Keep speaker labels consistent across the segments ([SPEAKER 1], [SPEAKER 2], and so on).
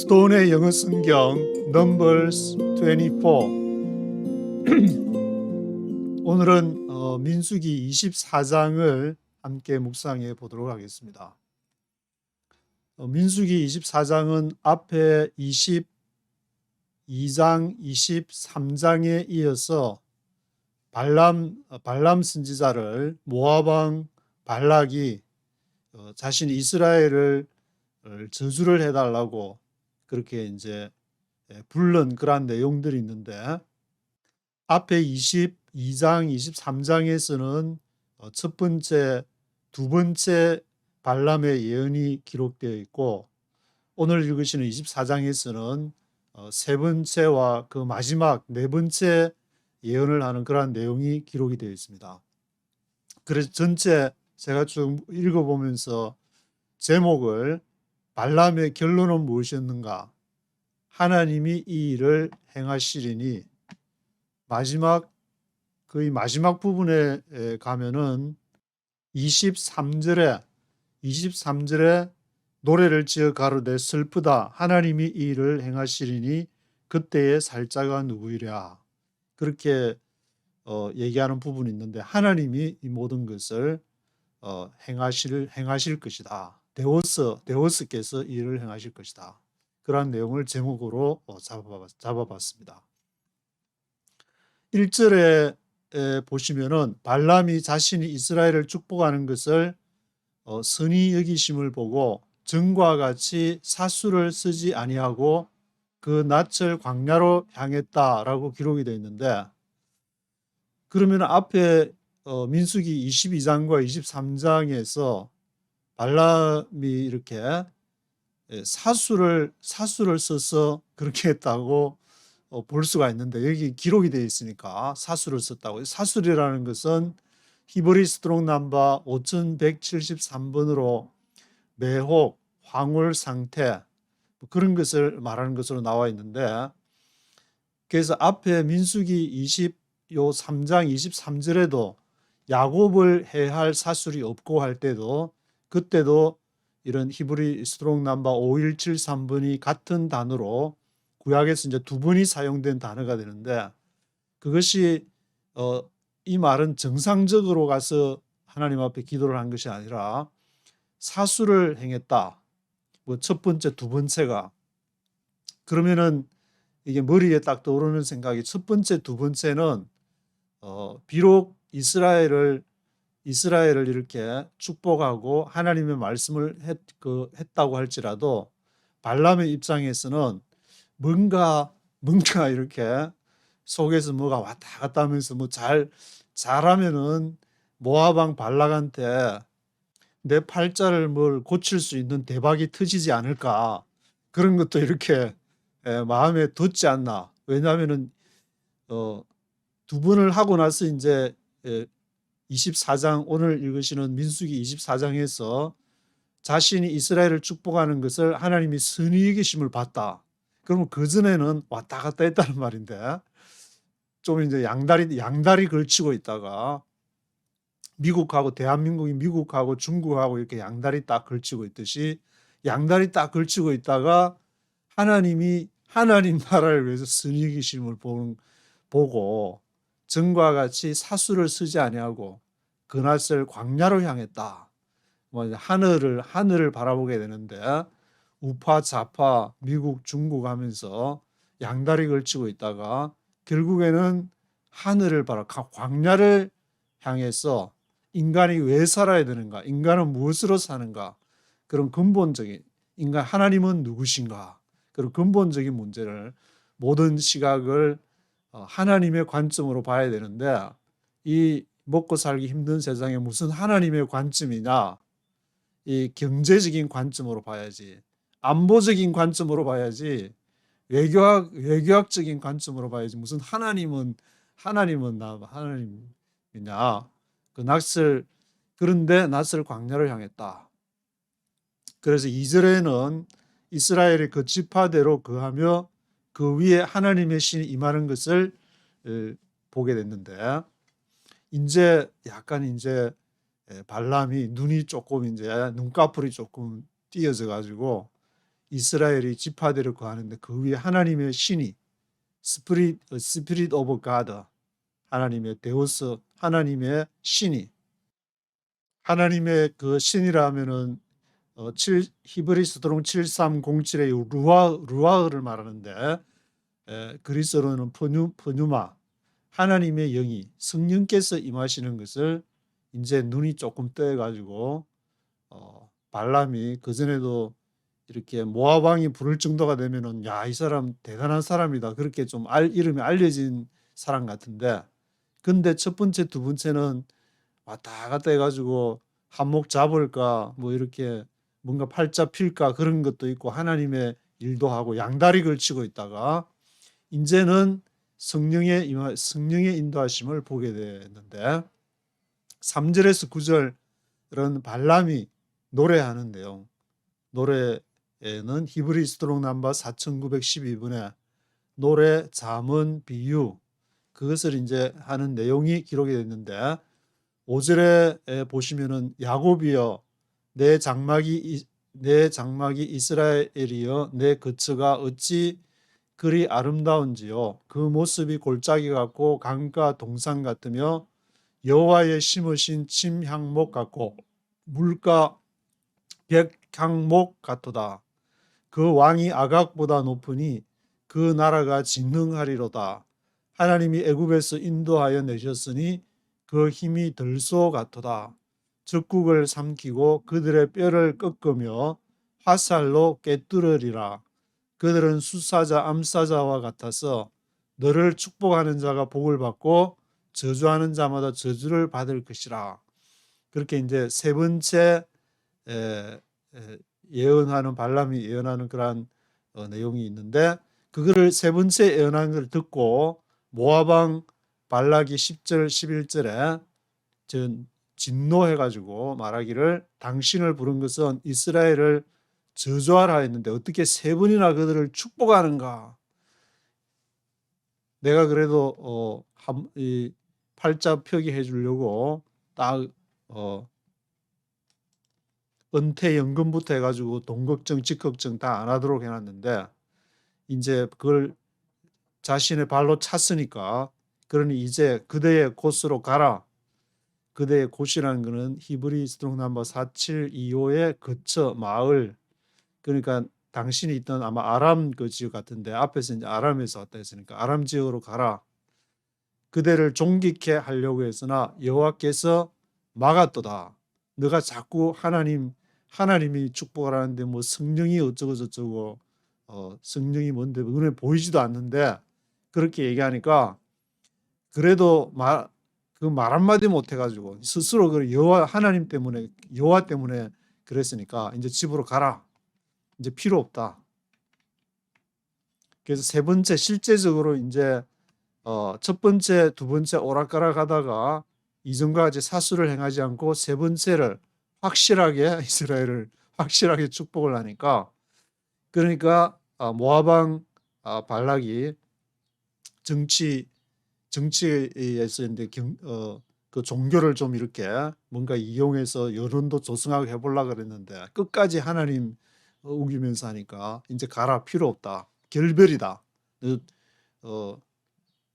[SPEAKER 1] 스톤의 영어 성경 Numbers 24. 오늘은 민수기 24장을 함께 묵상해 보도록 하겠습니다. 민수기 24장은 앞에 22장, 23장에 이어서 발람 선지자를 모압 왕 발락이 자신이 이스라엘을 저주를 해달라고 그렇게 이제 부른 그러한 내용들이 있는데, 앞에 22장, 23장에서는 첫 번째, 두 번째 발람의 예언이 기록되어 있고, 오늘 읽으시는 24장에서는 세 번째와 그 마지막 네 번째 예언을 하는 그러한 내용이 기록이 되어 있습니다. 그래서 전체 제가 쭉 읽어보면서 제목을 발람의 결론은 무엇이었는가? 하나님이 이 일을 행하시리니, 거의 마지막 부분에 가면은 23절에 노래를 지어 가로되 슬프다. 하나님이 이 일을 행하시리니 그때의 살자가 누구이랴. 그렇게 얘기하는 부분이 있는데, 하나님이 이 모든 것을 행하실 것이다. 데오스께서 이 일을 행하실 것이다. 그러한 내용을 제목으로 잡아봤습니다. 1절에 보시면은 발람이 자신이 이스라엘을 축복하는 것을 선히 여기심을 보고 전과 같이 사수를 쓰지 아니하고 그 낯을 광야로 향했다라고 기록이 되어 있는데, 그러면 앞에 민수기 22장과 23장에서 발람이 이렇게 사수를 써서 그렇게 했다고 볼 수가 있는데, 여기 기록이 되어 있으니까 사수를 썼다고. 사술이라는 것은 히브리 스트롱 넘버 5173번으로 매혹, 황홀 상태, 그런 것을 말하는 것으로 나와 있는데, 그래서 앞에 민수기 23장 23절에도 야곱을 해할 사술이 없고 할 때도, 그때도 이런 히브리 스트롱 넘버 5173번이 같은 단어로 구약에서 이제 두 번이 사용된 단어가 되는데, 그것이 이 말은 정상적으로 가서 하나님 앞에 기도를 한 것이 아니라 사수를 행했다. 첫 번째, 두 번째가. 그러면은 이게 머리에 딱 떠오르는 생각이, 첫 번째, 두 번째는 비록 이스라엘을 이렇게 축복하고 하나님의 말씀을 했다고 할지라도 발람의 입장에서는 뭔가 이렇게 속에서 뭐가 왔다 갔다 하면서 잘하면은 모압 왕 발락한테 내 팔자를 고칠 수 있는 대박이 터지지 않을까, 그런 것도 이렇게 마음에 뒀지 않나. 왜냐하면은 두 번을 하고 나서 이제 24장, 오늘 읽으시는 민수기 24장에서 자신이 이스라엘을 축복하는 것을 하나님이 선히 여기심을 봤다. 그러면 그 전에는 왔다 갔다 했다는 말인데, 좀 이제 양다리 걸치고 있다가 대한민국이 미국하고 중국하고 이렇게 양다리 딱 걸치고 있듯이 양다리 딱 걸치고 있다가 하나님 나라를 위해서 선히 여기심을 보고 전과 같이 사수를 쓰지 아니하고 그 낯을 광야로 향했다. 하늘을 바라보게 되는데, 우파 좌파 미국 중국 하면서 양다리 걸치고 있다가 결국에는 광야를 향해서 인간이 왜 살아야 되는가, 인간은 무엇으로 사는가, 그런 근본적인 하나님은 누구신가, 그런 근본적인 문제를, 모든 시각을 하나님의 관점으로 봐야 되는데, 이 먹고 살기 힘든 세상에 무슨 하나님의 관점이냐, 이 경제적인 관점으로 봐야지, 안보적인 관점으로 봐야지, 외교학적인 관점으로 봐야지, 무슨 하나님이냐, 그런데 낯을 광야로 향했다. 그래서 2절에는 이스라엘의 그 지파대로 거하며 그 위에 하나님의 신이 임하는 것을 보게 됐는데, 약간 발람이 눈이 조금 눈꺼풀이 조금 띄어져 가지고 이스라엘이 지파대로 거하는데 그 위에 하나님의 신이 스피릿 오브 가드, 하나님의 데우스, 하나님의 신이, 하나님의 그 신이라 하면은 히브리스드롱 7307의 루아흐를 말하는데, 그리스어로는 퍼뉴마, 하나님의 영이, 성령께서 임하시는 것을 이제 눈이 조금 떠가지고 발람이 그전에도 이렇게 모압 왕이 부를 정도가 되면은 야, 이 사람 대단한 사람이다, 그렇게 좀 이름이 알려진 사람 같은데, 근데 첫 번째 두 번째는 왔다 갔다 해가지고 한몫 잡을까 뭐 이렇게 뭔가 팔자 필까 그런 것도 있고 하나님의 일도 하고 양다리 걸치고 있다가 이제는 성령의 인도하심을 보게 되는데, 3절에서 9절은 발람이 노래하는데요. 노래에는 히브리 스트롱 넘버 4912번에 노래, 잠언, 비유, 그것을 이제 하는 내용이 기록이 됐는데, 5절에 보시면은 야곱이여 내 장막이 이스라엘이여 내 거처가 어찌 그리 아름다운지요. 그 모습이 골짜기 같고 강가 동산 같으며 여호와의 심으신 침향목 같고 물가 백향목 같도다. 그 왕이 아각보다 높으니 그 나라가 진흥하리로다. 하나님이 애굽에서 인도하여 내셨으니 그 힘이 들소 같도다. 적국을 삼키고 그들의 뼈를 꺾으며 화살로 꿰뚫으리라. 그들은 수사자 암사자와 같아서 너를 축복하는 자가 복을 받고 저주하는 자마다 저주를 받을 것이라. 그렇게 이제 세 번째 예언하는, 발람이 예언하는 그러한 내용이 있는데, 그거를 세 번째 예언하는 걸 듣고 모압 왕 발락이 10절 11절에 진노해가지고 말하기를 당신을 부른 것은 이스라엘을 저주하라 했는데 어떻게 세 번이나 그들을 축복하는가. 내가 그래도 이 팔자 표기해 주려고 딱 은퇴연금부터 해가지고 돈 걱정 집 걱정 다 안 하도록 해놨는데, 이제 그걸 자신의 발로 찼으니까, 그러니 이제 그대의 곳으로 가라. 그대의 곳이라는 것은 히브리 스트롱 넘버 4725의 거처, 마을, 그러니까 당신이 있던 아마 아람 그 지역 같은데, 앞에서 이제 아람에서 왔다 했으니까 아람 지역으로 가라. 그대를 존귀케 하려고 했으나 여호와께서 막았도다. 너가 자꾸 하나님이 축복하라는데 뭐 성령이 어쩌고 저쩌고 성령이 뭔데 눈에 보이지도 않는데 그렇게 얘기하니까, 그래도 그 말 한마디 못 해가지고 스스로 그 여호와 때문에 그랬으니까 이제 집으로 가라. 이제 필요 없다. 그래서 세 번째 실제적으로 이제 첫 번째, 두 번째 오락가락 하다가 이전과 같이 사수를 행하지 않고 세 번째를 확실하게 이스라엘을 확실하게 축복을 하니까, 그러니까 모압 왕 발락이 정치에서 이제 그 종교를 좀 이렇게 뭔가 이용해서 여론도 조성하고 해보려고 그랬는데 끝까지 하나님 우기면서 하니까 이제 가라, 필요 없다, 결별이다.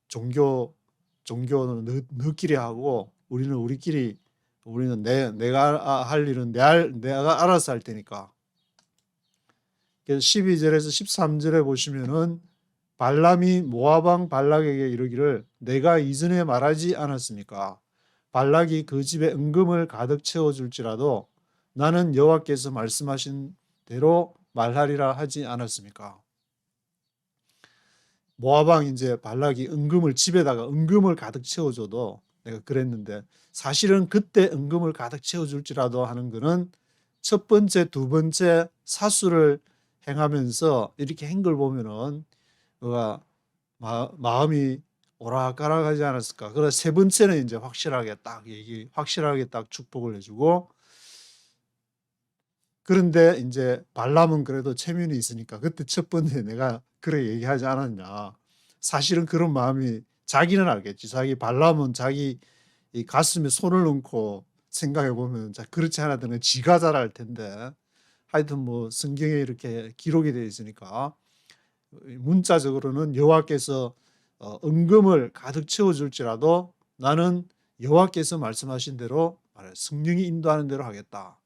[SPEAKER 1] 종교는 너끼리 하고 우리는 우리끼리, 우리는 내가 할 일은 내가 알아서 할 테니까. 그래서 12절에서 13절에 보시면은 발람이 모압 왕 발락에게 이르기를 내가 이전에 말하지 않았습니까? 발락이 그 집에 은금을 가득 채워줄지라도 나는 여호와께서 말씀하신 대로 말하리라 하지 않았습니까? 모압 왕 이제 발락이 집에다가 은금을 가득 채워줘도 내가 그랬는데, 사실은 그때 은금을 가득 채워줄지라도 하는 거는 첫 번째, 두 번째 사수를 행하면서 이렇게 한 걸 보면은 마음이 오락가락하지 않았을까. 그래서 세 번째는 이제 확실하게 딱 축복을 해주고, 그런데 이제 발람은 그래도 체면이 있으니까 그때 첫 번째 내가 그래 얘기하지 않았냐. 사실은 그런 마음이 자기는 알겠지. 발람은 자기 이 가슴에 손을 얹고 생각해 보면 그렇지 않았다는 지가 잘 알 텐데, 하여튼 뭐 성경에 이렇게 기록이 되어 있으니까 문자적으로는 여호와께서 은금을 가득 채워줄지라도 나는 여호와께서 말씀하신 대로 성령이 인도하는 대로 하겠다.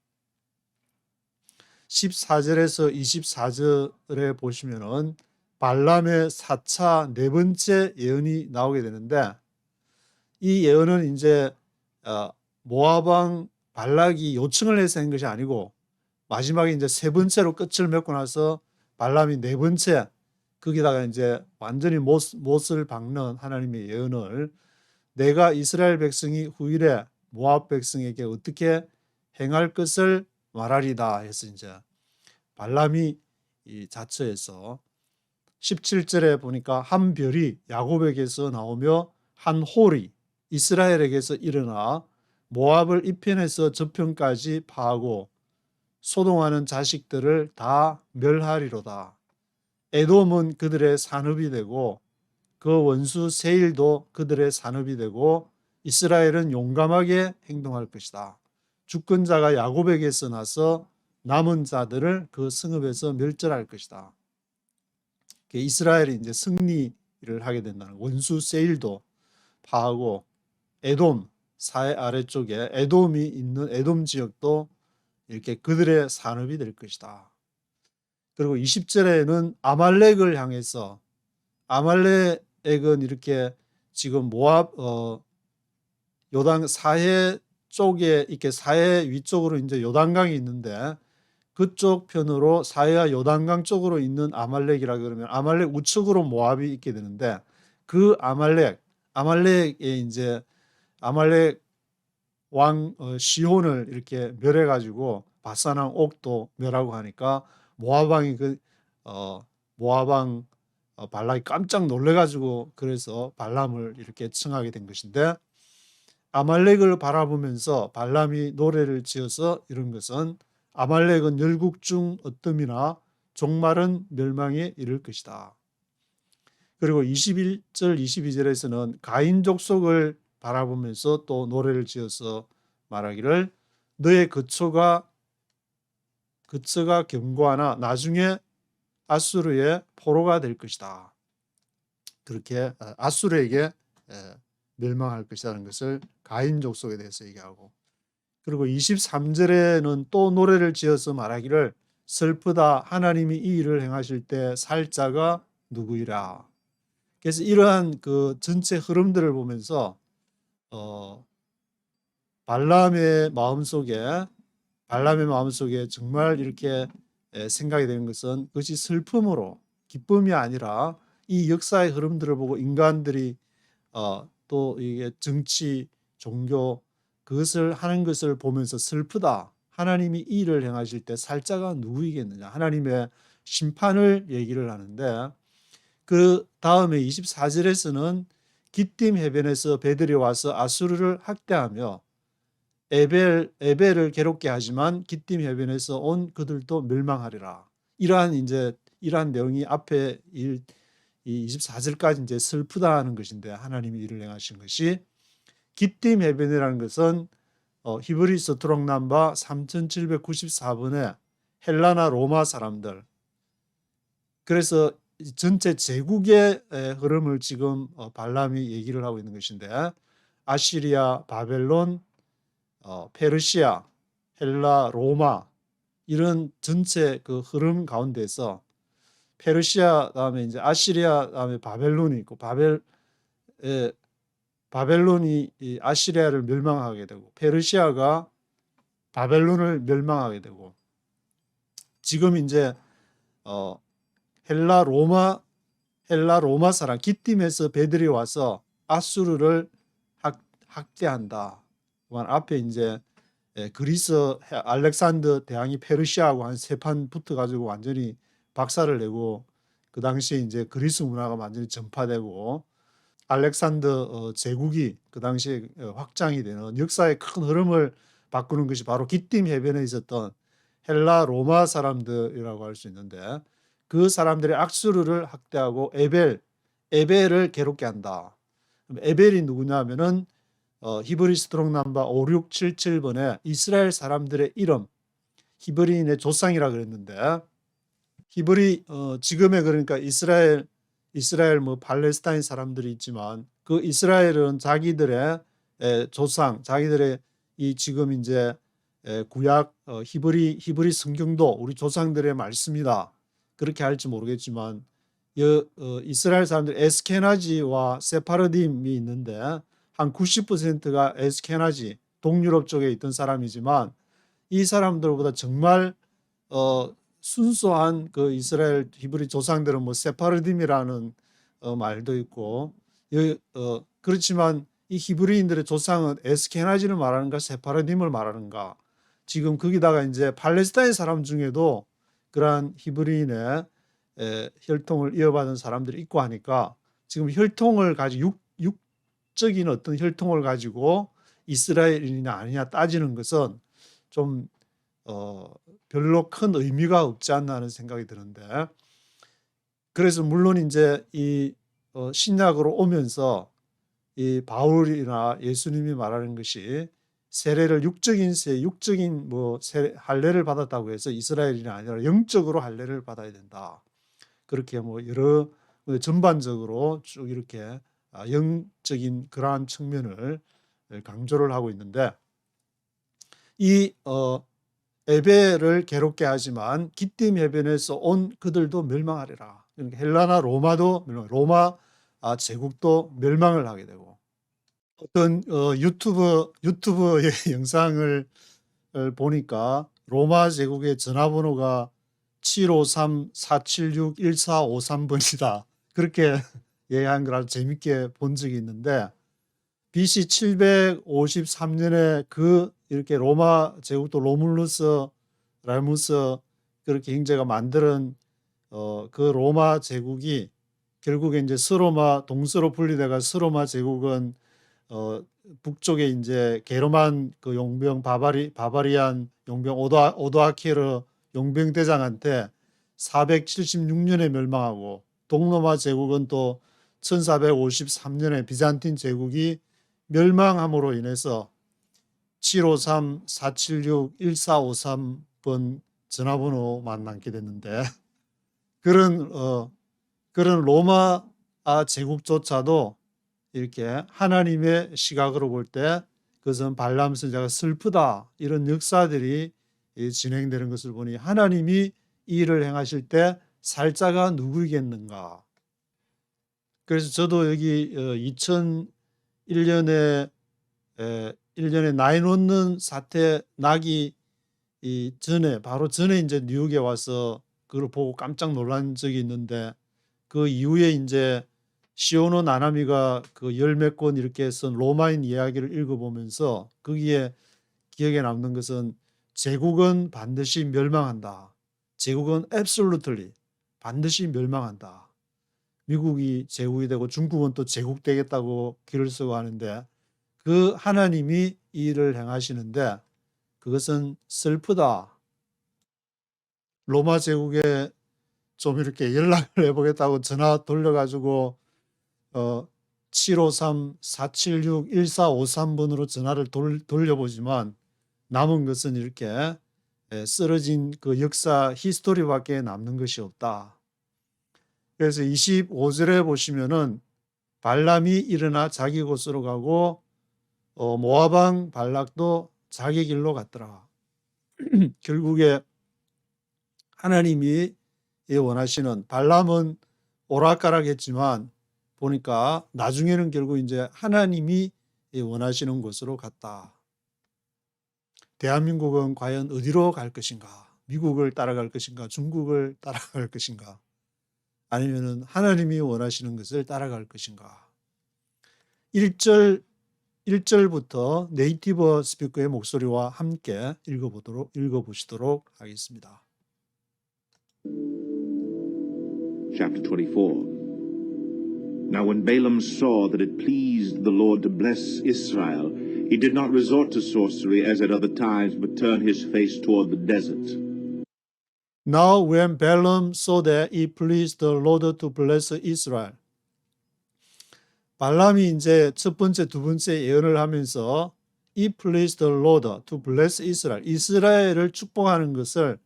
[SPEAKER 1] 14절에서 24절에 보시면은 발람의 4차 네 번째 예언이 나오게 되는데, 이 예언은 이제 모압 왕 발락이 요청을 해서 한 것이 아니고 마지막에 이제 세 번째로 끝을 맺고 나서 발람이 네 번째, 거기다가 이제 완전히 못을 박는 하나님의 예언을 내가 이스라엘 백성이 후일에 모압 백성에게 어떻게 행할 것을 말하리다 해서 이제 발람이 이 자처해서 17절에 보니까 한 별이 야곱에게서 나오며 한 홀이 이스라엘에게서 일어나 모압을 이편에서 저편까지 파하고 소동하는 자식들을 다 멸하리로다. 에돔은 그들의 산업이 되고 그 원수 세일도 그들의 산업이 되고 이스라엘은 용감하게 행동할 것이다. 주권자가 야곱에게서 나서 남은 자들을 그 성읍에서 멸절할 것이다. 이스라엘이 이제 승리를 하게 된다는, 원수 세일도 파하고 에돔 사해 아래쪽에 에돔이 있는 에돔 지역도 이렇게 그들의 산업이 될 것이다. 그리고 20절에는 아말렉을 향해서, 아말렉은 이렇게 지금 모압 요단 사해 쪽에 이렇게 사해 위쪽으로 이제 요단강이 있는데 그쪽 편으로 사해와 요단강 쪽으로 있는 아말렉이라 그러면 아말렉 우측으로 모압이 있게 되는데, 그 아말렉에 이제 아말렉 왕 시혼을 이렇게 멸해 가지고 바산왕 옥도 멸하고 하니까 모압 왕이 모압 왕 발락이 깜짝 놀래 가지고 그래서 발람을 이렇게 청하게 된 것인데, 아말렉을 바라보면서 발람이 노래를 지어서 이런 것은 아말렉은 열국 중 어뜸이나 종말은 멸망에 이를 것이다. 그리고 21절 22절에서는 가인 족속을 바라보면서 또 노래를 지어서 말하기를 너의 거처가 견고하나 나중에 아수르의 포로가 될 것이다. 그렇게 아수르에게 멸망할 것이라는 것을 가인 족속에 대해서 얘기하고, 그리고 23절에는 또 노래를 지어서 말하기를 슬프다 하나님이 이 일을 행하실 때 살 자가 누구이라. 그래서 이러한 그 전체 흐름들을 보면서 발람의 마음속에 정말 이렇게 생각이 되는 것은 그것이 슬픔으로 기쁨이 아니라 이 역사의 흐름들을 보고 인간들이 또 이게 정치, 종교 그것을 하는 것을 보면서 슬프다. 하나님이 이 일을 행하실 때 살자가 누구이겠느냐. 하나님의 심판을 얘기를 하는데, 그 다음에 24절에서는 기띔 해변에서 배들이 와서 아수르를 학대하며 에벨을 괴롭게 하지만 기띔 해변에서 온 그들도 멸망하리라. 이러한 내용이 앞에 이 24절까지 이제 슬프다는 것인데, 하나님이 일을 행하신 것이 기띔 해변이라는 것은 히브리서 트록남바 3794번의 헬라나 로마 사람들, 그래서 전체 제국의 흐름을 지금 발람이 얘기를 하고 있는 것인데, 아시리아, 바벨론, 페르시아, 헬라, 로마 이런 전체 그 흐름 가운데서 페르시아 다음에 이제 아시리아 다음에 바벨론이 있고 바벨론이 아시리아를 멸망하게 되고 페르시아가 바벨론을 멸망하게 되고, 지금 이제 헬라 로마 사람 기띔에서 배들이 와서 아수르를 학대한다. 앞에 이제 그리스 알렉산더 대왕이 페르시아하고 한 세 판 붙어 가지고 완전히 박살을 내고, 그 당시에 이제 그리스 문화가 완전히 전파되고 알렉산더 제국이 그 당시에 확장이 되는 역사의 큰 흐름을 바꾸는 것이 바로 기띔 해변에 있었던 헬라 로마 사람들이라고 할 수 있는데, 그 사람들의 악수르를 학대하고 에벨을 괴롭게 한다. 에벨이 누구냐 하면은 히브리 스트롱 넘버 5677번에 이스라엘 사람들의 이름, 히브리인의 조상이라 그랬는데 히브리 지금의 그러니까 이스라엘 뭐 팔레스타인 사람들이 있지만 그 이스라엘은 자기들의 조상, 자기들의 이 지금 이제 구약 히브리 성경도 우리 조상들의 말씀이다. 그렇게 할지 모르겠지만 이스라엘 사람들 에스케나지와 세파르딤이 있는데 한 90%가 에스케나지 동유럽 쪽에 있던 사람이지만 이 사람들보다 정말 순수한 그 이스라엘 히브리 조상들은 뭐 세파르딤이라는 말도 있고 그렇지만 이 히브리인들의 조상은 에스케나지를 말하는가 세파르딤을 말하는가 지금 거기다가 이제 팔레스타인 사람 중에도 그러한 히브리인의 혈통을 이어받은 사람들이 있고 하니까 지금 혈통을 가지고 육적인 어떤 혈통을 가지고 이스라엘인이냐 아니냐 따지는 것은 좀 별로 큰 의미가 없지 않나 하는 생각이 드는데 그래서 물론 이제 이 신약으로 오면서 이 바울이나 예수님이 말하는 것이 세례를 육적인 할례를 받았다고 해서 이스라엘이 아니라 영적으로 할례를 받아야 된다. 그렇게 뭐 여러 전반적으로 쭉 이렇게 영적인 그러한 측면을 강조를 하고 있는데 이 에베를 괴롭게 하지만 기띔 해변에서 온 그들도 멸망하리라. 그러니까 헬라나 로마도 로마 제국도 멸망을 하게 되고 어떤 유튜브의 영상을 보니까 로마 제국의 전화번호가 753-476-1453번이다. 그렇게 얘기한 걸 아주 재밌게 본 적이 있는데 BC 753년에 그 이렇게 로마 제국도 로물루스 라무스 그렇게 형제가 만드는 그 로마 제국이 결국에 이제 서로마 동서로 분리돼가 서로마 제국은 북쪽에 이제 게르만 그 용병 바바리안 용병 오도아케르 용병 대장한테 476년에 멸망하고 동로마 제국은 또 1453년에 비잔틴 제국이 멸망함으로 인해서 753-476-1453번 전화번호만 남게 됐는데 그런 로마 제국조차도 이렇게 하나님의 시각으로 볼 때 그것은 발람 선지자가 슬프다 이런 역사들이 진행되는 것을 보니 하나님이 이 일을 행하실 때 살자가 누구이겠는가. 그래서 저도 여기 2001년에 1년에 9/11 사태 나기 바로 전에 이제 뉴욕에 와서 그걸 보고 깜짝 놀란 적이 있는데 그 이후에 이제 시오노 나나미가 그 열 몇 권 이렇게 쓴 로마인 이야기를 읽어보면서 거기에 기억에 남는 것은 제국은 반드시 멸망한다. 제국은 absolutely 반드시 멸망한다. 미국이 제국이 되고 중국은 또 제국되겠다고 글을 쓰고 하는데 그 하나님이 이 일을 행하시는데 그것은 슬프다. 로마 제국에 좀 이렇게 연락을 해보겠다고 전화 돌려가지고 753-476-1453번으로 전화를 돌려보지만 남은 것은 이렇게 쓰러진 그 역사 히스토리밖에 남는 것이 없다. 그래서 25절에 보시면은 발람이 일어나 자기 곳으로 가고 모압왕 발락도 자기 길로 갔더라. 결국에 하나님이 원하시는 발람은 오락가락했지만 보니까 나중에는 결국 이제 하나님이 원하시는 곳으로 갔다. 대한민국은 과연 어디로 갈 것인가? 미국을 따라갈 것인가? 중국을 따라갈 것인가? 아니면은 하나님이 원하시는 것을 따라갈 것인가? 1절부터 네이티브 스피커의 목소리와 함께 읽어보시도록 하겠습니다.
[SPEAKER 2] Chapter 24. Now when Balaam saw that it pleased the Lord to bless Israel, he did not resort to sorcery as at other times, but turned his face toward the desert.
[SPEAKER 1] Now when Balaam saw that it pleased the Lord to bless Israel. 발람이 이제 첫 번째, 두 번째 예언을 하면서 It pleased the Lord to bless Israel. 이스라엘을 축복하는 것을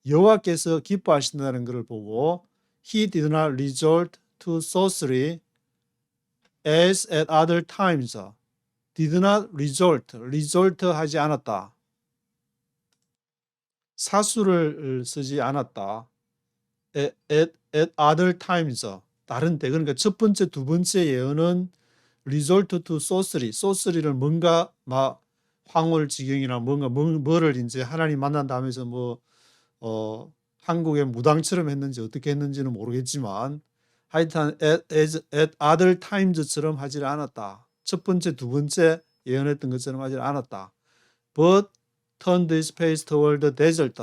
[SPEAKER 1] 여호와께서 기뻐하신다는 것을 보고 He did not resort to sorcery as at other times. Did not resort 하지 않았다. 사수를 쓰지 않았다. at other times. 다른 때. 그러니까 첫 번째, 두 번째 예언은 resort to sorcery를 뭔가 막 황홀지경이나 뭔가 뭐를 이제 하나님 만난다 하면서 한국의 무당처럼 했는지 어떻게 했는지는 모르겠지만 하여튼 at other times처럼 하지 않았다. 첫 번째, 두 번째 예언했던 것처럼 하지 않았다. But turned his face toward the desert.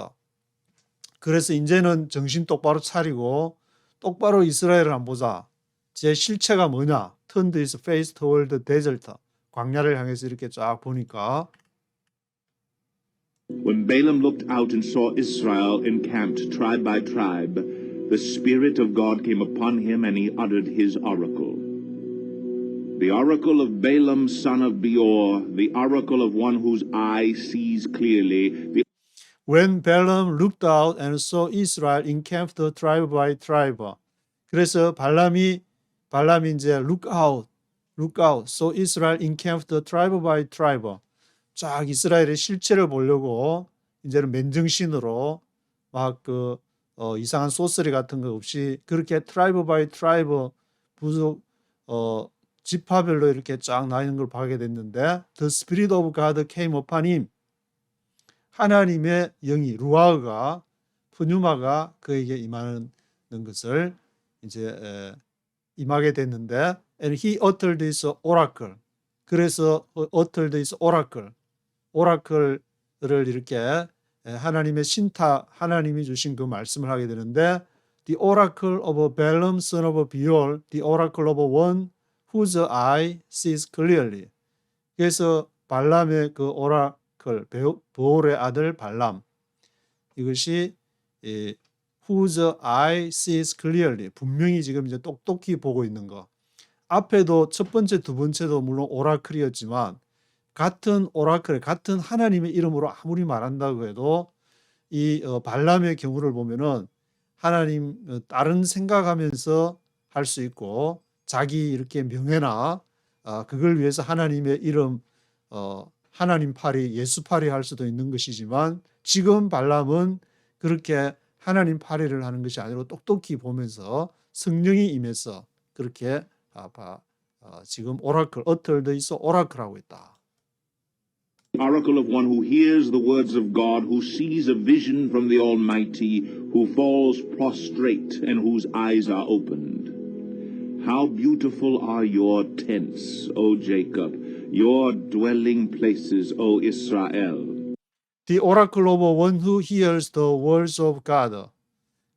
[SPEAKER 1] 그래서 이제는 정신 똑바로 차리고 똑바로 이스라엘을 한번 보자. 제 실체가 뭐냐? Turned his face toward the desert. 광야를 향해서 이렇게 쫙 보니까
[SPEAKER 2] When Balaam looked out and saw Israel encamped tribe by tribe, the Spirit of God came upon him and he uttered his oracle. The oracle of Balaam son of Beor, the oracle of one whose eye sees clearly, the
[SPEAKER 1] When Balaam looked out and saw Israel encamped tribe by tribe. 그래서 발람이 이제 look out, so Israel encamped tribe by tribe. 쫙 이스라엘의 실체를 보려고 이제는 맨정신으로 막 이상한 소스리 같은 거 없이 그렇게 트라이브 바이 트라이브 부족 지파별로 이렇게 쫙 나뉘는 걸 보게 됐는데 The Spirit of God came upon him. 하나님의 영이 루아흐가 푸뉴마가 그에게 임하는 것을 이제 임하게 됐는데 and he uttered his oracle. 그래서 uttered his oracle. 오라클을 이렇게 하나님의 신탁, 하나님이 주신 그 말씀을 하게 되는데 The oracle of Balaam son of Beor, the oracle of one whose eye sees clearly. 그래서 발람의 그 오라클, 베올의 아들 발람. 이것이 whose eye sees clearly. 분명히 지금 이제 똑똑히 보고 있는 거. 앞에도 첫 번째, 두 번째도 물론 오라클이었지만 같은 오라클, 같은 하나님의 이름으로 아무리 말한다고 해도 이 발람의 경우를 보면은 하나님 다른 생각하면서 할 수 있고 자기 이렇게 명예나 그걸 위해서 하나님의 이름 하나님 팔이 예수 팔이 할 수도 있는 것이지만 지금 발람은 그렇게 하나님 팔이를 하는 것이 아니고 똑똑히 보면서 성령이 임해서 그렇게 지금 오라클 어털드에서 오라클하고 있다.
[SPEAKER 2] oracle of one who hears the words of God, who sees a vision from the Almighty, who falls prostrate and whose eyes are opened. How beautiful are your tents, O Jacob, your dwelling places, O Israel.
[SPEAKER 1] The oracle of one who hears the words of God.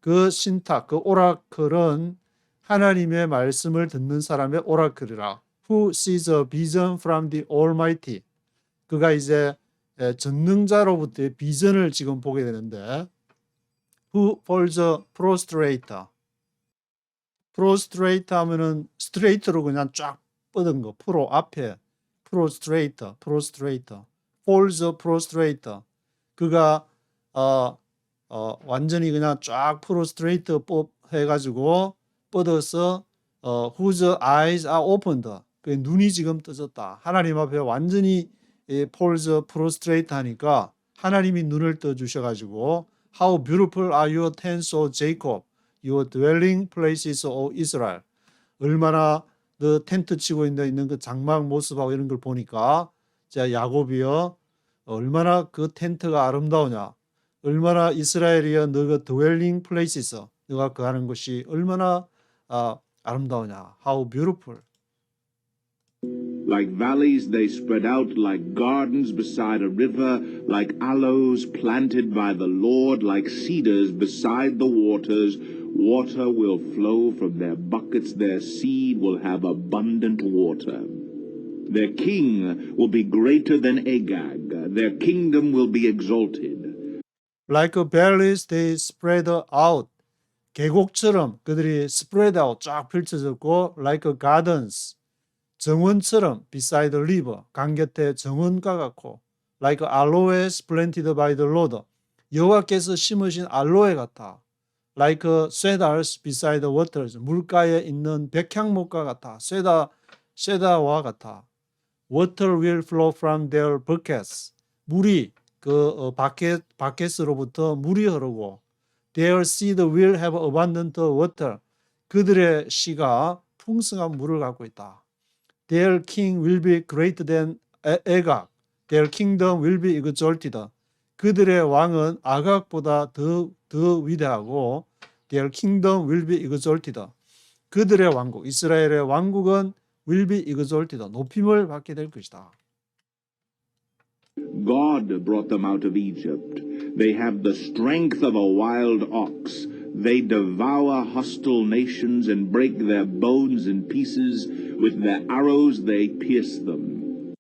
[SPEAKER 1] 그 신탁, 그 오라클은 하나님의 말씀을 듣는 사람의 오라클이라. Who sees a vision from the Almighty. 그가 이제 전능자로부터의 비전을 지금 보게 되는데 Who falls prostrate. prostrate 하면은 straight로 그냥 쫙 뻗은 거. 프로 앞에 prostrate. falls prostrate. 그가 완전히 그냥 쫙 prostrate 해가지고 뻗어서 whose eyes are opened. 그 눈이 지금 떠졌다. 하나님 앞에 완전히 falls prostrate 하니까 하나님이 눈을 떠 주셔가지고 How beautiful are your tents, O Jacob, your dwelling places, O Israel. 얼마나 그 텐트 치고 있는 그 장막 모습하고 이런 걸 보니까 자 야곱이여 얼마나 그 텐트가 아름다우냐. 얼마나 이스라엘이여 너가 dwelling places, 너가 거하는 곳이 얼마나 아름다우냐. How beautiful.
[SPEAKER 2] Like valleys they spread out, like gardens beside a river, like aloes planted by the Lord, like cedars beside the waters. Water will flow from their buckets, their seed will have abundant water. Their king will be greater than Agag, their kingdom will be exalted.
[SPEAKER 1] Like valleys they spread out. 계곡처럼 그들이 spread out 쫙 펼쳐졌고 like gardens 정원처럼 beside the river, 강 곁에 정원과 같고 like aloes planted by the Lord, 여호와께서 심으신 알로에 같아. like cedars beside the waters, 물가에 있는 백향목과 같아. 쇠다와 같아. water will flow from their buckets, 물이 바켓으로부터 물이 흐르고 their seed will have abundant water, 그들의 씨가 풍성한 물을 갖고 있다. Their king will be greater than Agag, their kingdom will be exalted, 그들의 왕은 아각보다 더 위대하고 their kingdom will be exalted, 그들의 왕국, 이스라엘의 왕국은 will be exalted, 높임을 받게 될 것이다.
[SPEAKER 2] God brought them out of Egypt. They have the strength of a wild ox. They devour hostile nations and break their bones in pieces. With their arrows they pierce them.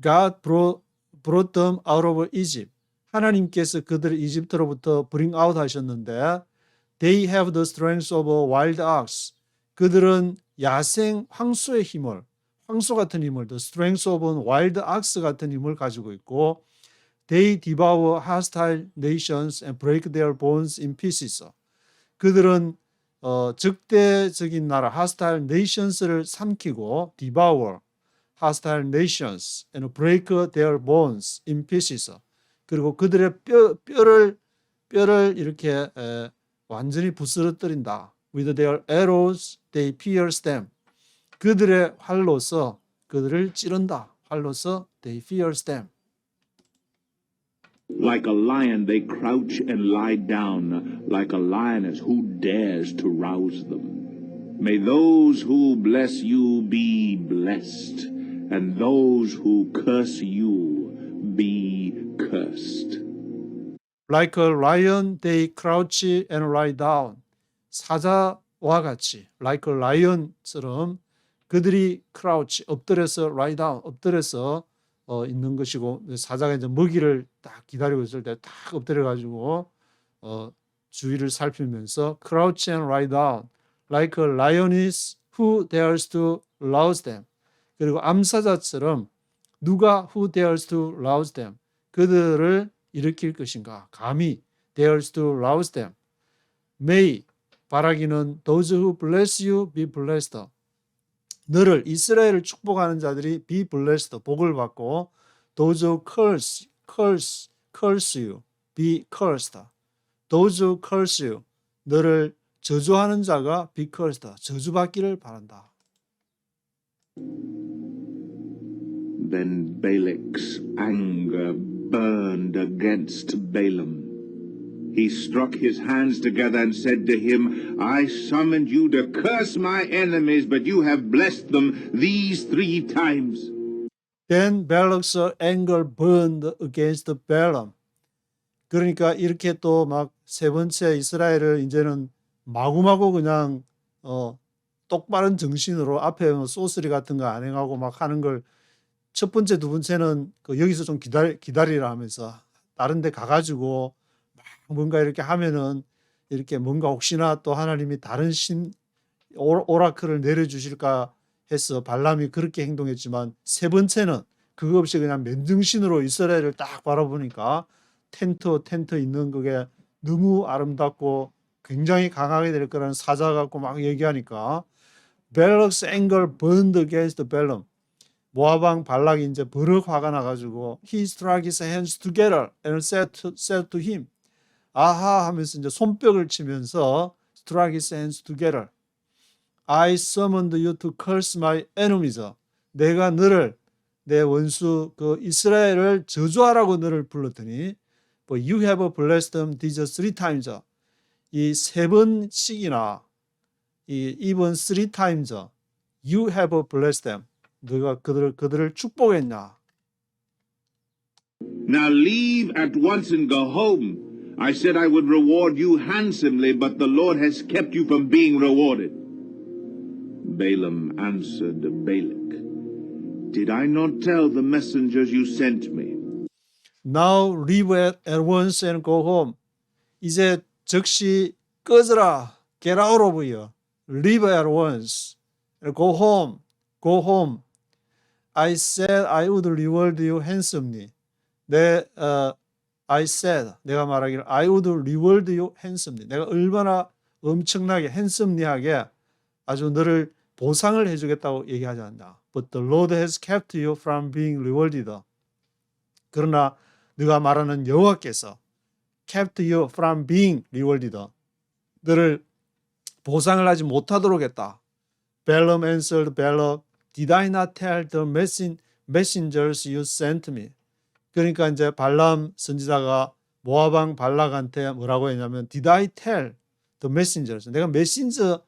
[SPEAKER 1] God brought them out of Egypt. 하나님께서 그들을 이집트로부터 bring out 하셨는데 they have the strength of a wild ox. 그들은 야생 황소의 힘을, 황소 같은 힘을, the strength of a wild ox 같은 힘을 가지고 있고 they devour hostile nations and break their bones in pieces. 그들은 적대적인 나라, hostile nations를 삼키고 devour hostile nations and break their bones in pieces. 그리고 그들의 뼈를 이렇게 완전히 부스러뜨린다. With their arrows they pierce them. 그들의 활로서 그들을 찌른다. 활로서 they pierce them.
[SPEAKER 2] Like a lion they crouch and lie down, like a lioness who dares to rouse them. May those who bless you be blessed, and those who curse you be cursed.
[SPEAKER 1] Like a lion they crouch and lie down. 사자와 같이 like a lion처럼 그들이 crouch 엎드려서 lie down 엎드려서 있는 것이고 사자가 이제 먹이를 딱 기다리고 있을 때 딱 엎드려 가지고 주위를 살피면서 crouch and lie down like a lioness who dares to rouse them. 그리고 암사자처럼 누가 who dares to rouse them 그들을 일으킬 것인가 감히 dares to rouse them. May 바라기는 those who bless you be blessed. 너를 이스라엘을 축복하는 자들이 be blessed 복을 받고 those who curse you be cursed. those who curse you 너를 저주하는 자가 be cursed 저주받기를 바란다.
[SPEAKER 2] Then Balak's anger burned against Balaam. He struck his hands together and said to him, I summoned you to curse my enemies, but you have blessed them these 3 times.
[SPEAKER 1] Then Balak's anger burned against Balaam. 그러니까 이렇게 또 막 세 번째 이스라엘을 이제는 마구마구 그냥 똑바른 정신으로 앞에 소스리 같은 거 안 행하고 막 하는 걸 첫 번째, 두 번째는 여기서 좀 기다리라 하면서 다른 데 가가지고 막 뭔가 이렇게 하면은 이렇게 뭔가 혹시나 또 하나님이 다른 오라클을 내려주실까 해서 발람이 그렇게 행동했지만 세 번째는 그거 없이 그냥 맨정신으로 이스라엘을 딱 바라보니까 텐트 있는 그게 너무 아름답고 굉장히 강하게 될 거라는 사자 갖고 막 얘기하니까 Balak's anger burned against Balaam. 모압왕 발락이 이제 버럭 화가 나가지고 he struck his hands together and said to him. 아하 하면서 이제 손뼉을 치면서 struck his hands together. I summoned you to curse my enemies. 내가 너를 내 원수 그 이스라엘을 저주하라고 너를 불렀더니 but you have blessed them these 3 times. 이 세 번씩이나 even 3 times you have blessed them. 너가 그들을 축복했냐.
[SPEAKER 2] Now leave at once and go home. I said I would reward you handsomely, but the Lord has kept you from being rewarded. Balaam answered Balak, Did I not tell the messengers you sent me?
[SPEAKER 1] Now leave at once and go home. 이제 즉시 꺼져라. Get out of here. Leave at once. Go home. I said I would reward you handsomely. I said, 내가 말하기를 I would reward you handsomely. 내가 얼마나 엄청나게 handsomely하게 아주 너를 보상을 해주겠다고 얘기하지 않나. But the Lord has kept you from being rewarded. 그러나 네가 말하는 여호와께서 kept you from being rewarded. 너를 보상을 하지 못하도록 했다. Balaam answered Balak, Did I not tell the messengers you sent me? 그러니까 이제 발람 선지자가 모압 왕 발락한테 뭐라고 했냐면 Did I tell the messengers? 내가 메신저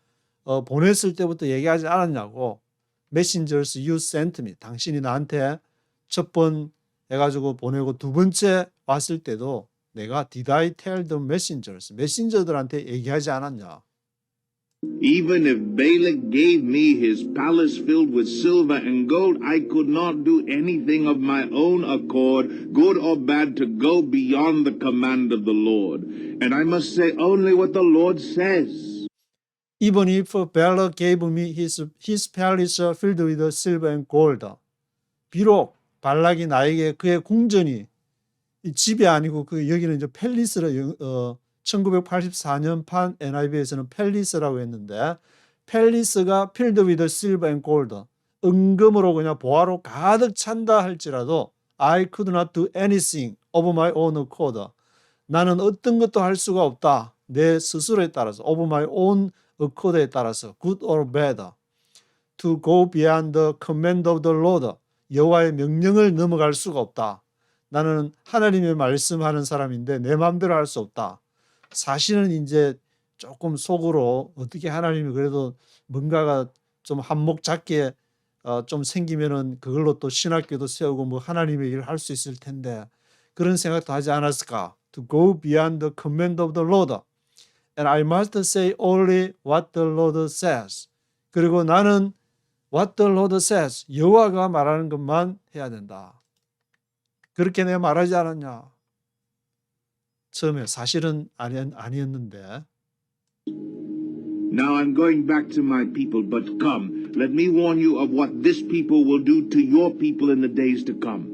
[SPEAKER 1] 보냈을 때부터 얘기하지 않았냐고. Messengers you sent me. 당신이 나한테 첫 번 해가지고 보내고 두 번째 왔을 때도 내가 Did I tell the messengers? 메신저들한테 얘기하지 않았냐.
[SPEAKER 2] Even if Balak gave me his palace filled with silver and gold, I could not do anything of my own accord, good or bad, to go beyond the command of the Lord. And I must say only what the Lord says.
[SPEAKER 1] Even if Balak gave me his palace filled with silver and gold. 비록 발락이 나에게 그의 궁전이 집이 아니고 그 여기는 이제 팰리스를 1984년 판 NIV에서는 팰리스라고 했는데 팰리스가 filled with silver and gold 은금으로 그냥 보화로 가득 찬다 할지라도 I could not do anything of my own accord. 나는 어떤 것도 할 수가 없다. 내 스스로에 따라서 of my own accord에 따라서 good or bad to go beyond the command of the Lord. 여호와의 명령을 넘어갈 수가 없다. 나는 하나님의 말씀하는 사람인데 내 마음대로 할 수 없다. 사실은 이제 조금 속으로 어떻게 하나님이 그래도 뭔가가 좀 한몫 잡게 좀 생기면은 그걸로 또 신학교도 세우고 뭐 하나님의 일을 할 수 있을 텐데 그런 생각도 하지 않았을까? To go beyond the command of the Lord. And I must say only what the Lord says. 그리고 나는 what the Lord says. 여호와가 말하는 것만 해야 된다. 그렇게 내가 말하지 않았냐? 처음에 사실은 아니었는데.
[SPEAKER 2] Now I'm going back to my people, but come, let me warn you of what this people will do to your people in the days to come.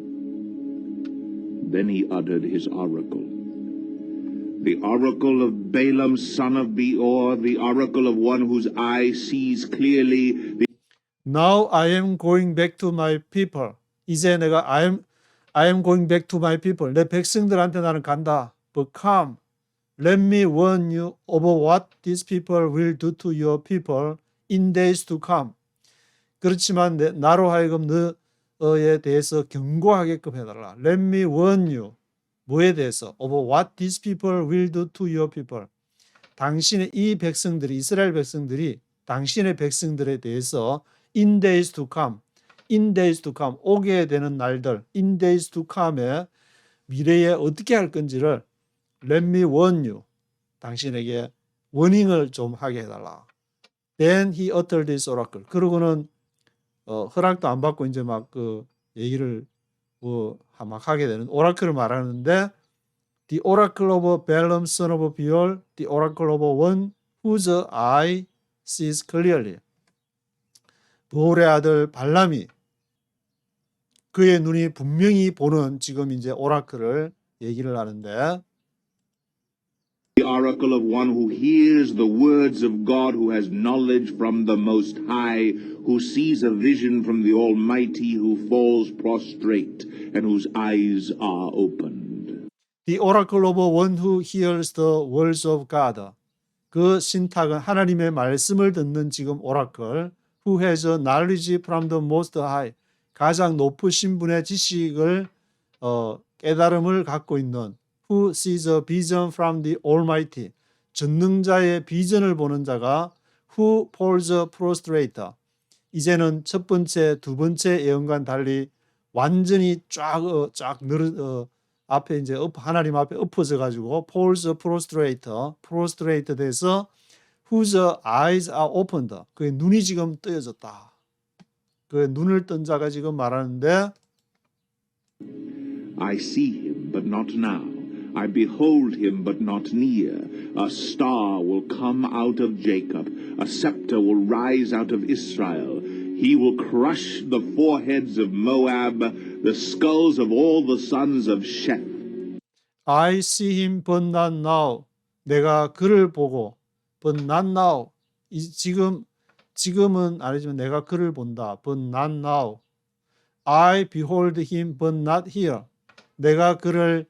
[SPEAKER 2] Then he uttered his oracle. The oracle of Balaam, son of Beor, the oracle of one whose eye sees clearly.
[SPEAKER 1] Now I am going back to my people. 이제 내가 I am going back to my people. 내 백성들한테 나는 간다. But come, let me warn you of what these people will do to your people in days to come. 그렇지만 나로 하여금 너에 대해서 경고하게끔 해달라. Let me warn you. 뭐에 대해서? Of what these people will do to your people. 당신의 이 백성들이, 이스라엘 백성들이 당신의 백성들에 대해서 in days to come, in days to come, 오게 되는 날들, in days to come에 미래에 어떻게 할 건지를 let me warn you. 당신에게 워닝을 좀 하게 해달라. Then he uttered this oracle. 그러고는 허락도 안 받고 이제 막 그 얘기를 막 하게 되는 오라클을 말하는데 the oracle of Balaam son of Beor, the oracle of one whose eye sees clearly. 보올의 아들 발람이 그의 눈이 분명히 보는 지금 이제 오라클을 얘기를 하는데
[SPEAKER 2] The oracle of one who hears the words of God, who has knowledge from the Most High, who sees a vision from the Almighty, who falls prostrate, and whose eyes are opened.
[SPEAKER 1] The oracle of one who hears the words of God. 그 신탁은 하나님의 말씀을 듣는 지금 오라클. Who has a knowledge from the Most High. 가장 높으신 분의 지식을 깨달음을 갖고 있는 Who sees a vision from the Almighty. 전능자의 비전을 보는 자가 Who falls prostrate. 이제는 첫 번째, 두 번째 예언과는 달리 완전히 쫙 앞에 이제 하나님 앞에 엎어져 가지고 falls prostrate 돼서 whose eyes are opened. 그의 눈이 지금 뜨여졌다. 그의 눈을 뜬 자가 지금 말하는데
[SPEAKER 2] I see him, but not now. I behold him, but not near. A star will come out of Jacob. A scepter will rise out of Israel. He will crush the foreheads of Moab, the skulls of all the sons of Sheth.
[SPEAKER 1] I see him but not now. 내가 그를 보고 but not now. 지금은 아니지만 내가 그를 본다. but not now. I behold him but not here. 내가 그를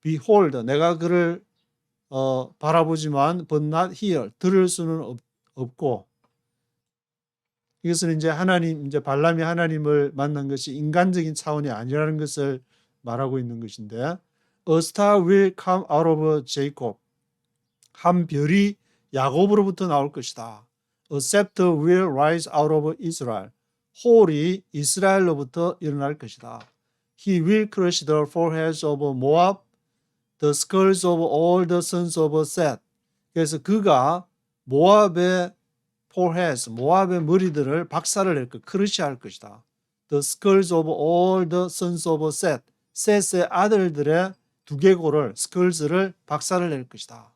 [SPEAKER 1] behold, 내가 그를 바라보지만 but not here. 들을 수는 없고. 이것은 이제 이제 발람이 하나님을 만난 것이 인간적인 차원이 아니라는 것을 말하고 있는 것인데, A star will come out of Jacob. 한 별이 야곱으로부터 나올 것이다. A scepter will rise out of Israel. 홀이 이스라엘로부터 일어날 것이다. He will crush the foreheads of Moab, the skulls of all the sons of Seth. 그래서 그가 모압의 foreheads, 모압의 머리들을 박살을 낼 것, 크러시할 것이다. The skulls of all the sons of Seth. 셋의 아들들의 두개골을, skulls를 박살을 낼 것이다.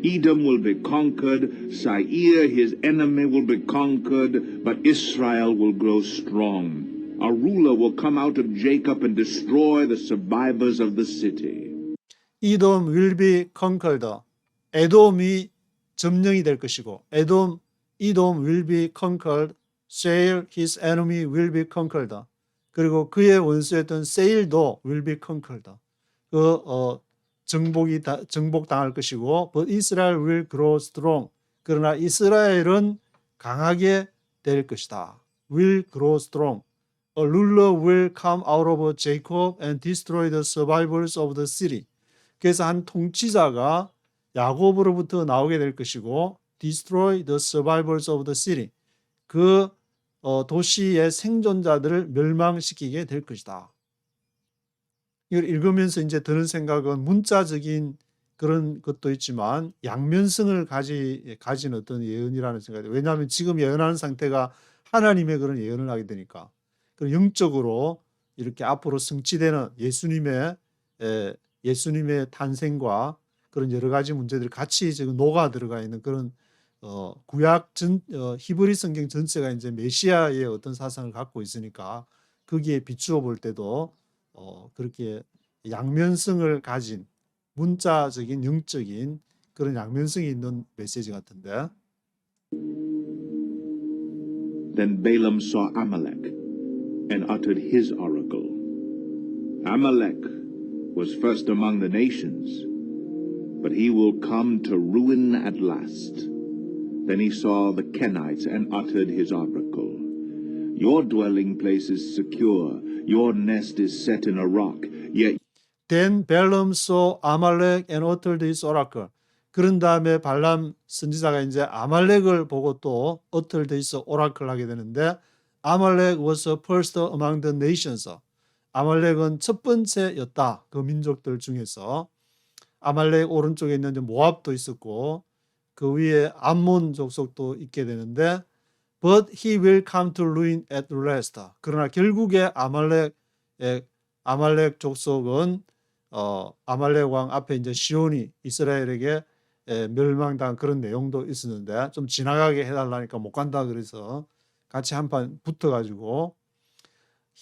[SPEAKER 2] Edom will be conquered, Seir, his enemy, will be conquered, but Israel will grow strong. A ruler will come out of Jacob and destroy the survivors of the city.
[SPEAKER 1] Edom will be conquered. 에돔이 점령이 될 것이고, Edom will be conquered. Seir, his enemy, will be conquered. 그리고 그의 원수였던 세일도 will be conquered. 정복당할 것이고, but Israel will grow strong. 그러나 이스라엘은 강하게 될 것이다. will grow strong. A ruler will come out of Jacob and destroy the survivors of the city. 그래서 한 통치자가 야곱으로부터 나오게 될 것이고, destroy the survivors of the city. 그 도시의 생존자들을 멸망시키게 될 것이다. 이걸 읽으면서 이제 드는 생각은 문자적인 그런 것도 있지만 양면성을 가진 어떤 예언이라는 생각이. 왜냐하면 지금 예언하는 상태가 하나님의 그런 예언을 하게 되니까. 영적으로 이렇게 앞으로 성취되는 예수님의 탄생과 그런 여러 가지 문제들이 같이 지금 녹아 들어가 있는 그런 구약 히브리 성경 전체가 이제 메시아의 어떤 사상을 갖고 있으니까 거기에 비추어 볼 때도 그렇게 양면성을 가진 문자적인 영적인 그런 양면성이 있는 메시지 같은데.
[SPEAKER 2] Then Balaam saw Amalek and uttered his oracle. Amalek was first among the nations, but he will come to ruin at last. Then he saw the Kenites and uttered his oracle. Your dwelling place is secure, your nest is set in a rock, yet
[SPEAKER 1] Then Balaam saw Amalek and uttered his oracle. 그런 다음에 발람 선지자가 이제 아말렉을 보고 또 uttered his oracle 하게 되는데, Amalek was first among the nations. 아말렉은 첫 번째였다. 그 민족들 중에서. 아말렉 오른쪽에 있는 모압도 있었고 그 위에 암몬 족속도 있게 되는데, but he will come to ruin at last. 그러나 결국에 아말렉 족속은 아말렉 왕 앞에 이제 시온이 이스라엘에게 멸망당한 그런 내용도 있었는데 좀 지나가게 해달라니까 못 간다 그래서 같이 한판 붙어가지고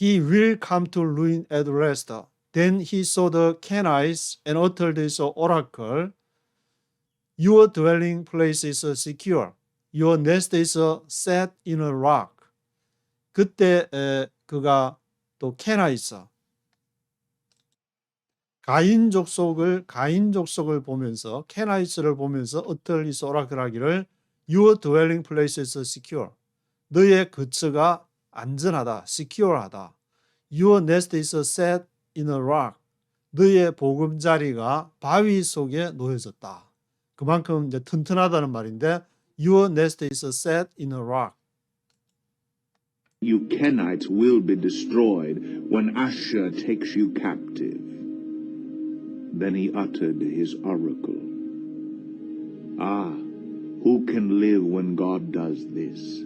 [SPEAKER 1] he will come to ruin at last. Then he saw the Kenites and uttered his oracle. Your dwelling place is secure. Your nest is set in a rock. 그때 그가 또 Kenites, 가인 족속을 보면서 Kenites를 보면서 uttered his oracle 하기를 Your dwelling place is secure. 너의 거처가 안전하다, secure하다. Your nest is set in a rock. 너의 보금자리가 바위 속에 놓여졌다. 그만큼 이제 튼튼하다는 말인데, Your nest is set in a rock.
[SPEAKER 2] you Kenites will be destroyed when Asher takes you captive. Then he uttered his oracle. Ah, who can live when God does this?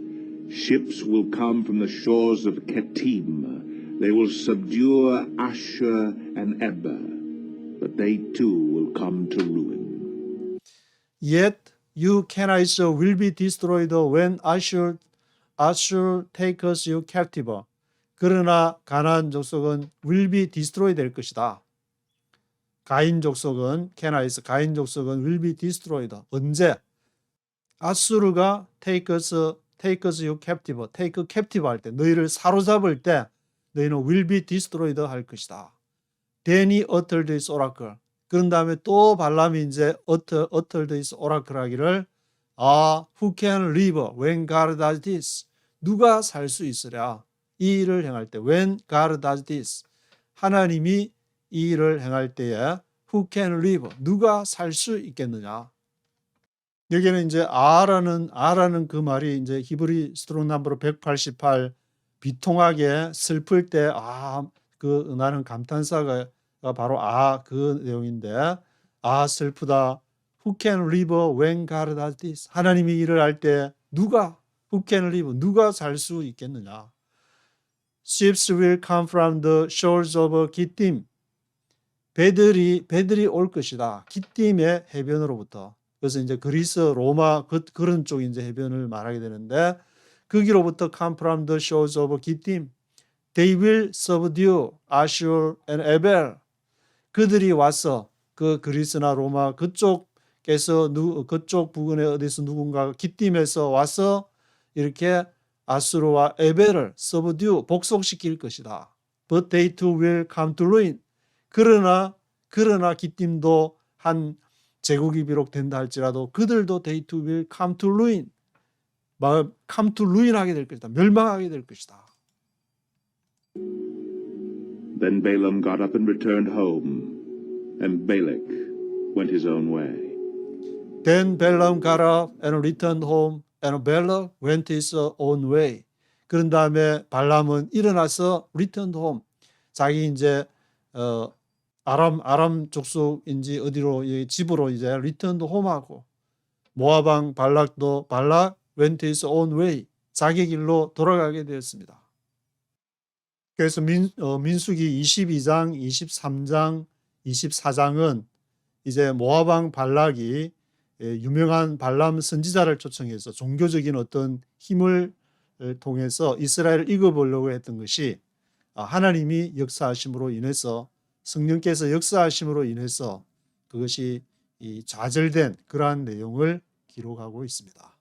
[SPEAKER 2] Ships will come from the shores of Kittim. They will subdue Asher and Eber, but they too will come to ruin.
[SPEAKER 1] Yet you Kenites will be destroyed when Asher Assur take us you captive. 그러나 가나안 족속은 will be destroy 될 것이다. 가인 족속은 케나이스 가인 족속은 will be destroyed. 언제? 아수르가 take us you captive, take captive 할 때, 너희를 사로잡을 때 너희는 will be destroyed 할 것이다. Then he uttered his oracle. 그런 다음에 또 발람이 이제 uttered his oracle 하기를 who can live when God does this? 누가 살 수 있으랴? 이 일을 행할 때 when God does this? 하나님이 이 일을 행할 때에 who can live? 누가 살 수 있겠느냐? 여기는 이제 아라는 그 말이 이제 히브리 스트롱 넘버로 188 비통하게 슬플 때 그 나는 감탄사가 바로 그 내용인데 슬프다. Who can live when God does this? 하나님이 일을 할 때 누가 who can live? 누가 살 수 있겠느냐? Ships will come from the shores of Gittim. 배들이 올 것이다. 기띔의 해변으로부터. 그래서 이제 그리스, 로마 그런 쪽 이제 해변을 말하게 되는데 거기로부터 come from the shores of Gittim. They will subdue Ashur and Ebel. 그들이 와서 그 그리스나 로마 그쪽에서 그쪽 부근에 어디서 누군가 기띔에서 와서 이렇게 아수르와 에벨을 subdue 복속시킬 것이다. But they too will come to ruin. 그러나 기띔도 한 제국이 비록 된다 할지라도 그들도 they too will come to ruin. come to ruin 하게 될 것이다. 멸망하게 될 것이다.
[SPEAKER 2] Then Balaam got up and returned home, and Balak went his own way.
[SPEAKER 1] Then Balaam got up and returned home, and Balak went his own way. 그런 다음에 발람은 일어나서 returned home. 자기 이제 아람 족속인지 어디로 집으로 이제 returned home하고 모압 왕 발락도 went his own way. 자기 길로 돌아가게 되었습니다. 그래서 민수기 22장, 23장, 24장은 이제 모압 왕 발락이 유명한 발람 선지자를 초청해서 종교적인 어떤 힘을 통해서 이스라엘을 이겨보려고 했던 것이 하나님이 역사하심으로 인해서 성령께서 역사하심으로 인해서 그것이 좌절된 그러한 내용을 기록하고 있습니다.